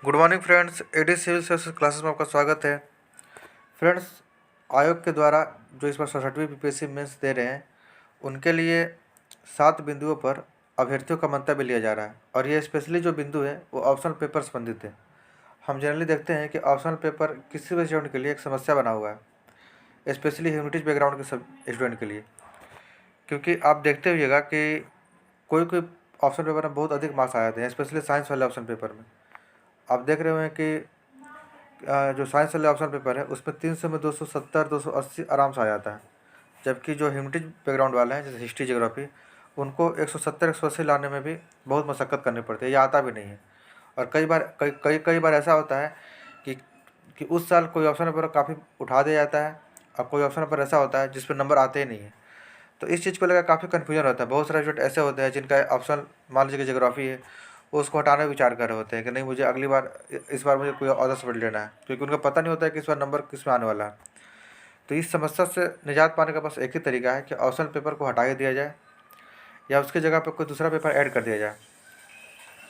Good morning friends, AD civil services classes में आपका स्वागत है। फ्रेंड्स, आयोग के द्वारा जो इस बार 67वीं बीपीएससी मेंस दे रहे हैं उनके लिए 7 बिंदुओं पर अभ्यर्थियों का मंतव्य लिया जा रहा है और ये स्पेशली जो बिंदु है वो ऑप्शनल पेपर संबंधित है। हम जनरली देखते हैं कि ऑप्शनल पेपर किसी भी स्टूडेंट के लिए एक समस्या बना हुआ है, स्पेशली ह्यूमैनिटीज बैकग्राउंड के सब स्टूडेंट के लिए, क्योंकि आप देखते होइएगा कि कोई कोई ऑप्शन पेपर में बहुत अधिक मार्क्स आ जाते हैं, स्पेशली साइंस वाले ऑप्शन पेपर में। आप देख रहे हैं कि जो साइंस वाले ऑप्शन पेपर है उसमें 300 में 270 280 आराम से आ जाता है, जबकि जो ह्यूमैनिटीज बैकग्राउंड वाले हैं जैसे हिस्ट्री ज्योग्राफी उनको 170 180 लाने में भी बहुत मशक्क़त करनी पड़ती है, ये आता भी नहीं है। और कई बार ऐसा होता है कि उस साल कोई ऑप्शन पेपर काफ़ी उठा दिया जाता है और कोई ऑप्शन पेपर ऐसा होता है जिस पर नंबर आते ही नहीं है। तो इस चीज़ को लेकर काफ़ी कन्फ्यूजन होता है। बहुत सारे स्टूडेंट ऐसे होते हैं जिनका ऑप्शन मान लीजिए कि ज्योग्राफी है, वो उसको हटाने का विचार कर रहे होते हैं कि नहीं, मुझे अगली बार इस बार मुझे कोई अदर सब्जेक्ट लेना है, क्योंकि उनको पता नहीं होता है कि इस बार नंबर किस में आने वाला है। तो इस समस्या से निजात पाने का बस एक ही तरीका है कि ऑप्शनल पेपर को हटा दिया जाए या उसकी जगह पर कोई दूसरा पेपर ऐड कर दिया जाए,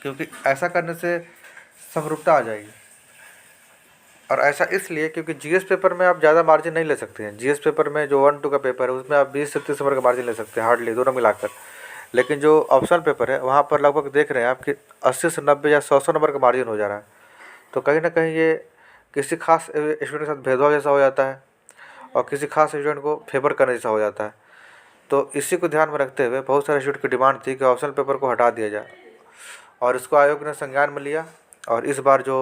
क्योंकि ऐसा करने से समरूपता आ जाएगी। और ऐसा इसलिए क्योंकि जीएस पेपर में आप ज़्यादा मार्जिन नहीं ले सकते हैं। जीएस पेपर में जो 1-2 का पेपर है उसमें आप 20 से 30 नंबर का मार्जिन ले सकते हैं, हार्डली, दोनों मिलाकर। लेकिन जो ऑप्शनल पेपर है वहाँ पर लगभग देख रहे हैं आप कि 80 से 90 या 100 नंबर का मार्जिन हो जा रहा है। तो कहीं ना कहीं ये किसी खास स्टूडेंट के साथ भेदभाव जैसा हो जाता है और किसी खास स्टूडेंट को फेवर करने जैसा हो जाता है। तो इसी को ध्यान में रखते हुए बहुत सारे स्टूडेंट की डिमांड थी कि ऑप्शनल पेपर को हटा दिया जाए, और इसको आयोग ने संज्ञान में लिया। और इस बार जो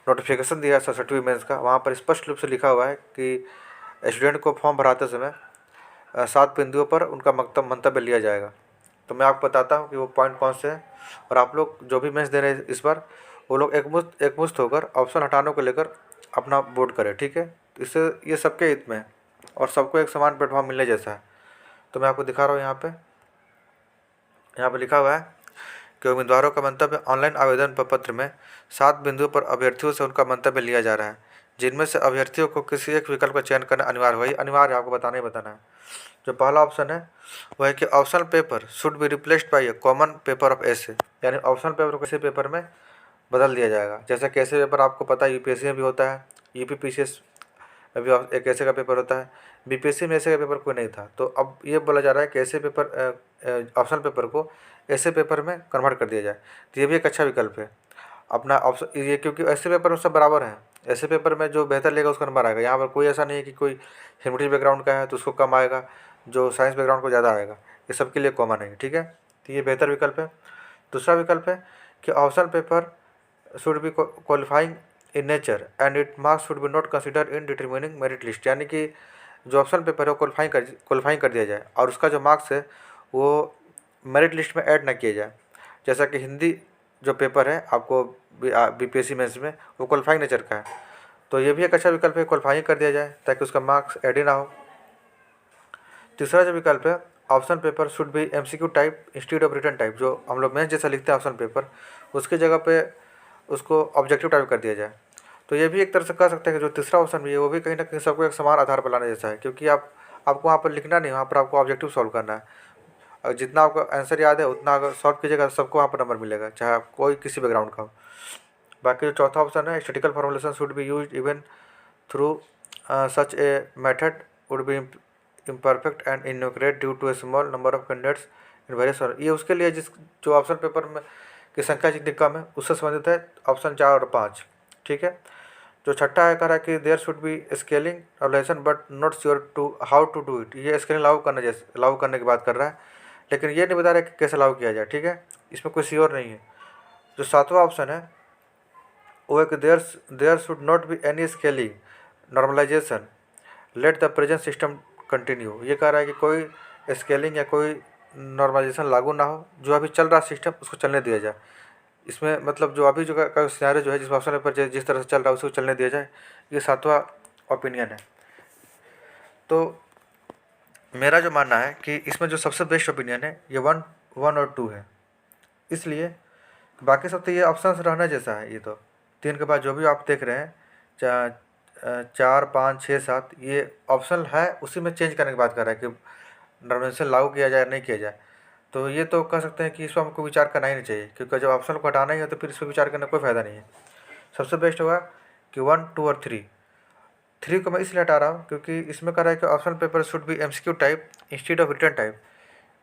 नोटिफिकेशन दिया है 67वीं मेंस का, वहाँ पर स्पष्ट रूप से लिखा हुआ है कि स्टूडेंट को फॉर्म भराते समय 7 बिंदुओं पर उनका मंतव्य लिया जाएगा। तो मैं आपको बताता हूँ कि वो पॉइंट कौन से हैं, और आप लोग जो भी मेंस दे रहे हैं इस बार वो लोग एकमुश्त होकर ऑप्शन हटाने को लेकर अपना वोट करें, ठीक है। तो इससे ये सबके हित में है और सबको एक समान प्लेटफॉर्म मिलने जैसा है। तो मैं आपको दिखा रहा हूँ, यहाँ पे लिखा हुआ है कि उम्मीदवारों का मंतव्य ऑनलाइन आवेदन पत्र में 7 बिंदुओं पर अभ्यर्थियों से उनका मंतव्य लिया जा रहा है, जिनमें से अभ्यर्थियों को किसी एक विकल्प का चयन करना अनिवार्य हुआ। अनिवार्य आपको बताना ही बताना है। जो पहला ऑप्शन है वह है कि optional paper should be replaced by a common paper of essay, यानी ऑप्शनल पेपर को ऐसे पेपर में बदल दिया जाएगा। जैसा कि ऐसे पेपर आपको पता है यूपीएससी में भी होता है, यूपीपीसीएस में भी एक ऐसे का पेपर होता है, बीपीएससी में ऐसे का पेपर कोई नहीं था। तो अब ये बोला जा रहा है कि ऐसे पेपर ऑप्शनल पेपर को ऐसे पेपर में कन्वर्ट कर दिया जाए। तो ये भी एक अच्छा विकल्प है अपना ऑप्शन, ये क्योंकि ऐसे पेपर में सब बराबर हैं। ऐसे पेपर में जो बेहतर लेगा उसका नंबर आएगा। यहाँ पर कोई ऐसा नहीं है कि कोई ह्यूमैनिटीज बैकग्राउंड का है तो उसको कम आएगा, जो साइंस बैकग्राउंड को ज़्यादा आएगा। ये सबके लिए कॉमन है, ठीक है। तो ये बेहतर विकल्प है। दूसरा विकल्प है कि optional paper should B qualifying in nature and it marks should be not consider in determining merit list, यानी कि जो ऑप्शनल पेपर है वो क्वालिफाइंग कर दिया जाए और उसका जो मार्क्स है वो मेरिट लिस्ट में ऐड ना किया जाए। जैसा कि हिंदी जो पेपर है आपको बीपीएससी मेंस में वो क्वालिफाइंग नेचर का है, तो ये भी एक अच्छा विकल्प है, क्वालिफाइंग कर दिया जाए ताकि उसका मार्क्स ऐड ही ना हो। तीसरा जो विकल्प है, option paper should be MCQ type instead of written type. जो हम लोग मेंस जैसा लिखते हैं ऑप्शन पेपर, उसकी जगह पे उसको ऑब्जेक्टिव टाइप कर दिया जाए। तो ये भी एक तरह से कह सकते हैं कि जो तीसरा ऑप्शन भी है वो भी कहीं ना कहीं सबको एक समान आधार पर लाने जैसा है, क्योंकि आपको वहाँ पर लिखना नहीं, वहाँ पर आपको ऑब्जेक्टिव सॉल्व करना है। और जितना आपको आंसर याद है उतना अगर सॉल्व कीजिएगा सबको वहाँ पर नंबर मिलेगा, चाहे आप कोई किसी बैकग्राउंड का हो। बाकी जो चौथा ऑप्शन है, statistical formulation should be used even through such a method would be imperfect and inaccurate due to a small number of candidates in various. ये उसके लिए जो ऑप्शन पेपर में की संख्या जितनी कम है उससे संबंधित है ऑप्शन 4 और 5, ठीक है। जो छठा है कह रहा है कि देयर शुड बी स्केलिंग और lesson but not sure to how to do it. ये स्केलिंग लागू करने की बात कर रहा है, लेकिन ये नहीं बता रहा है कि कैसे लागू किया जाए, ठीक है। इसमें कोई श्योर नहीं है। जो सातवां ऑप्शन है वो है कि there should not be any scaling normalization, let the present system continue. ये कह रहा है कि कोई स्केलिंग या कोई नॉर्मलाइजेशन लागू ना हो, जो अभी चल रहा सिस्टम उसको चलने दिया जाए। इसमें मतलब जो अभी जो का सिनेरियो जो है जिस ऑप्शन पर जिस तरह से चल रहा है उसको चलने दिया जाए। ये सातवां ओपिनियन है। तो मेरा जो मानना है कि इसमें जो सबसे बेस्ट ओपिनियन है ये 1 और 2 है, इसलिए बाकी सब तो ये ऑप्शन रहना जैसा है। ये तो 3 के बाद जो भी आप देख रहे हैं 4 5 6 7 ये ऑप्शनल है, उसी में चेंज करने की बात कर रहा है कि नॉर्मलाइजेशन लागू किया जाए नहीं किया जाए। तो ये तो कह सकते हैं कि इस पर हमको विचार करना ही नहीं चाहिए, क्योंकि जब ऑप्शन को हटाना ही है तो फिर इस पर विचार करने का कोई फ़ायदा नहीं है। सबसे बेस्ट होगा कि 1, 2 और 3 को मैं इसलिए हटा रहा हूँ क्योंकि इसमें कह रहा है कि optional paper should be MCQ type instead of return type,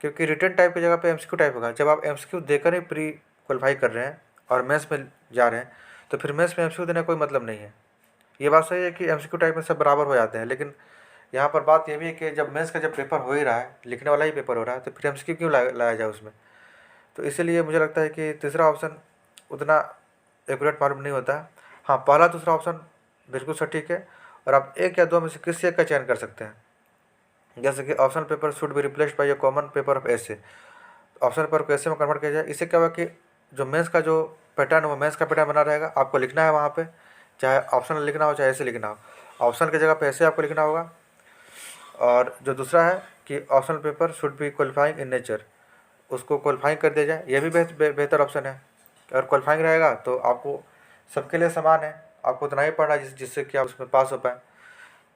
क्योंकि रिटर्न टाइप की जगह पे एमसीक्यू टाइप होगा। जब आप एमसीक्यू देकर ही प्री क्वालिफाई कर रहे हैं और मेंस में जा रहे हैं तो फिर मेंस में एमसीक्यू देने का कोई मतलब नहीं है। ये बात सही है कि एमसीक्यू टाइप में सब बराबर हो जाते हैं, लेकिन यहाँ पर बात ये भी है कि जब मेंस का जब पेपर हो ही रहा है, लिखने वाला ही पेपर हो रहा है, तो फिर एमसीक्यू क्यों लाया जाए उसमें। तो इसीलिए मुझे लगता है कि तीसरा ऑप्शन उतना एक्यूरेट मालूम नहीं होता है। हाँ, पहला दूसरा ऑप्शन बिल्कुल सटीक है और आप एक या दो में से किसी एक का चयन कर सकते हैं। जैसे कि optional paper should be replaced by a common paper of essay, optional paper को एसे में कन्वर्ट किया जाए। इससे क्या होगा कि जो मेंस का जो पैटर्न है वो मेंस का पैटर्न बना रहेगा। आपको लिखना है वहाँ पे, चाहे ऑप्शनल लिखना हो चाहे ऐसे लिखना हो, ऑप्शनल की जगह पे ऐसे आपको लिखना होगा। और जो दूसरा है कि optional paper should B qualifying in nature, उसको क्वालिफाइंग कर दिया जाए। ये भी बेहतर ऑप्शन है। अगर क्वालिफाइंग रहेगा तो आपको सबके लिए समान है, आपको उतना ही पढ़ना है जिससे कि आप उसमें पास हो पाए।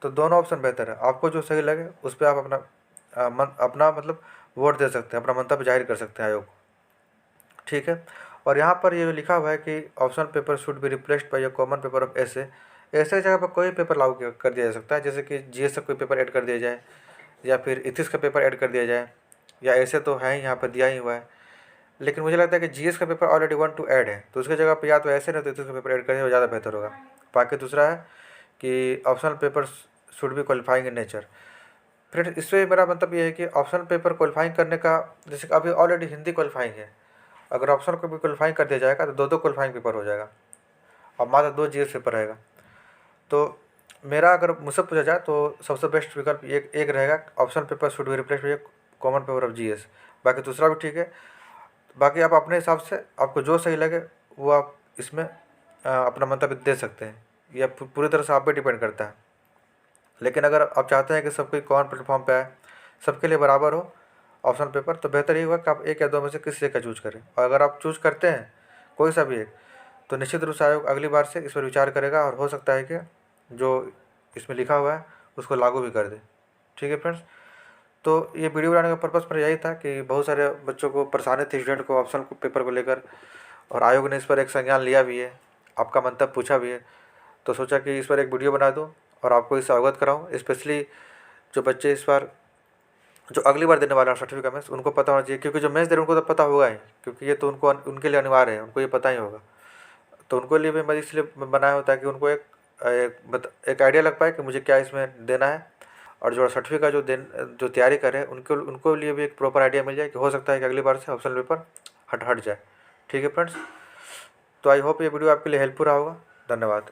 तो दोनों ऑप्शन बेहतर है, आपको जो सही लगे उस पर आप अपना मतलब वोट दे सकते हैं, अपना मंतव्य जाहिर कर सकते हैं आयोग को। ठीक है। और यहाँ पर ये लिखा हुआ है कि optional paper should be replaced by a common paper of ऐसे ऐसे जगह पर कोई पेपर लागू कर दिया जा सकता है, जैसे कि जीएस का कोई पेपर ऐड कर दिया जाए या फिर इथिक्स का पेपर ऐड कर दिया जाए, या ऐसे तो है ही यहाँ पर दिया ही हुआ है। लेकिन मुझे लगता है कि जीएस का पेपर ऑलरेडी 1 टू ऐड है, तो उसकी जगह पर या तो ऐसे नहीं तो इथिक्स का पेपर ऐड करें वो ज़्यादा बेहतर होगा। बाकी दूसरा है कि optional paper should B qualifying in nature. Friends, इससे मेरा मतलब ये है कि ऑप्शनल पेपर क्वालिफाइंग करने का, जैसे कि अभी ऑलरेडी हिंदी क्वालिफाइंग है, अगर ऑप्शनल को भी क्वालिफाइंग कर दिया जाएगा तो दो क्वालिफाइंग पेपर हो जाएगा और मात्र 2 जीएस पेपर रहेगा। तो मेरा अगर मुझसे पूछा जाए तो सबसे बेस्ट विकल्प एक रहेगा, optional paper should be replaced by common paper of GS. बाकी दूसरा भी ठीक है। बाकी आप अपने हिसाब से आपको जो सही लगे वो आप इसमें अपना मंतव्य दे सकते हैं, यह पूरी तरह से आप पे डिपेंड करता है। लेकिन अगर आप चाहते हैं कि सब कोई कॉमन प्लेटफॉर्म पे आए, सबके लिए बराबर हो ऑप्शनल पेपर, तो बेहतर ये होगा कि आप एक या दो में से किसी एक का चूज करें। और अगर आप चूज करते हैं कोई सा भी एक, तो निश्चित रूप से आयोग अगली बार से इस पर विचार करेगा और हो सकता है कि जो इसमें लिखा हुआ है उसको लागू भी कर दे। ठीक है फ्रेंड्स, तो ये वीडियो बनाने का पर्पज़ मेरा यही था कि बहुत सारे बच्चों को परेशानी थी, स्टूडेंट को ऑप्शनल पेपर को लेकर, और आयोग ने इस पर एक संज्ञान लिया भी है, आपका मंतव्य पूछा भी है। तो सोचा कि इस पर एक वीडियो बना दूँ और आपको इससे अवगत कराऊँ। स्पेशली जो बच्चे इस बार जो अगली बार देने वाले हैं सर्टिफिकेट मेंस, उनको पता होना चाहिए, क्योंकि जो मेंस दे रहे हैं उनको तो पता होगा ही, क्योंकि ये तो उनके लिए अनिवार्य है, उनको ये पता ही होगा। तो उनको लिए भी मैं इसलिए बनाया होता है कि उनको एक आइडिया लग पाए कि मुझे क्या इसमें देना है, और जो सर्टिफिकेट जो तैयारी करे उनको लिए भी एक प्रॉपर आइडिया मिल जाए कि हो सकता है कि अगली बार से ऑप्शनल पेपर हट जाए। ठीक है फ्रेंड्स, तो आई होप ये वीडियो आपके लिए हेल्पफुल रहा होगा। धन्यवाद।